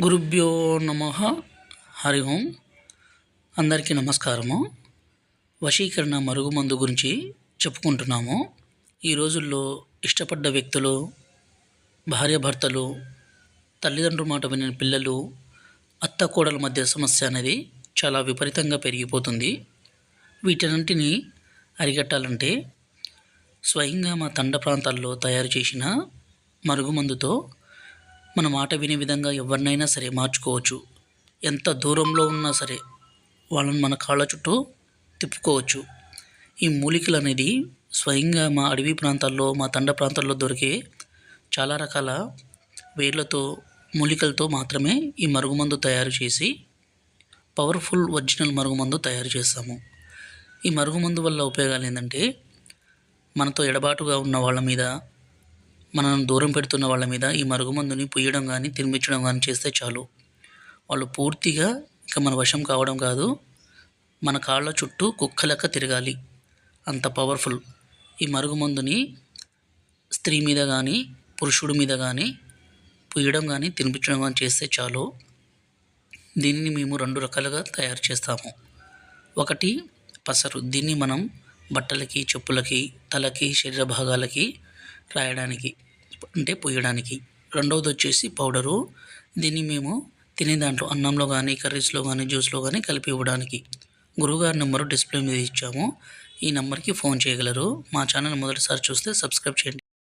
గురుభ్యో నమః. హరి ఓం. అందరికీ నమస్కారము. వశీకరణ మరుగుమందు గురించి చెప్పుకుంటున్నాము. ఈ రోజుల్లో ఇష్టపడ్డ వ్యక్తులు, భార్యాభర్తలు, తల్లిదండ్రుల మాట వినని పిల్లలు, అత్త కోడల మధ్య సమస్య అనేది చాలా విపరీతంగా పెరిగిపోతుంది. వీటన్నింటినీ అరికట్టాలంటే స్వయంగా మా తండ ప్రాంతాల్లో తయారు చేసిన మరుగుమందుతో మన మాట వినే విధంగా ఎవరినైనా సరే మార్చుకోవచ్చు. ఎంత దూరంలో ఉన్నా సరే వాళ్ళని మన కాళ్ళ చుట్టూ తిప్పుకోవచ్చు. ఈ మూలికలు అనేది స్వయంగా మా అడవి ప్రాంతాల్లో, మా తండ ప్రాంతాల్లో దొరికే చాలా రకాల వేర్లతో, మూలికలతో మాత్రమే ఈ మరుగుమందు తయారు చేసి పవర్ఫుల్ ఒరిజినల్ మరుగుమందు తయారు చేస్తాము. ఈ మరుగుమందు వల్ల ఉపయోగాలు ఏంటంటే, మనతో ఎడబాటుగా ఉన్న వాళ్ళ మీద, మనల్ని దూరం పెడుతున్న వాళ్ళ మీద ఈ మరుగుమందుని పుయ్యడం కానీ, తినిపించడం కానీ చేస్తే చాలు, వాళ్ళు పూర్తిగా ఇక మన వశం కావడం కాదు, మన కాళ్ళ చుట్టూ కుక్క లెక్క తిరగాలి. అంత పవర్ఫుల్. ఈ మరుగుమందుని స్త్రీ మీద కానీ, పురుషుడి మీద కానీ పుయ్యడం కానీ, తినిపించడం కానీ చేస్తే చాలు. దీనిని మేము 2 రకాలుగా తయారు చేస్తాము. ఒకటి పసరు. దీన్ని మనం బట్టలకి, చెప్పులకి, తలకి, శరీర భాగాలకి రాయడానికి అంటే పొయ్యడానికి. రెండవది వచ్చేసి పౌడరు. దీన్ని మేము తినే దాంట్లో, అన్నంలో కానీ, కర్రీస్లో కానీ, జ్యూస్లో కానీ కలిపి ఇవ్వడానికి. గురువుగారి నెంబరు డిస్ప్లే మీద ఇచ్చాము. ఈ నెంబర్కి ఫోన్ చేయగలరు. మా ఛానల్ మొదటిసారి చూస్తే సబ్స్క్రైబ్ చేయండి.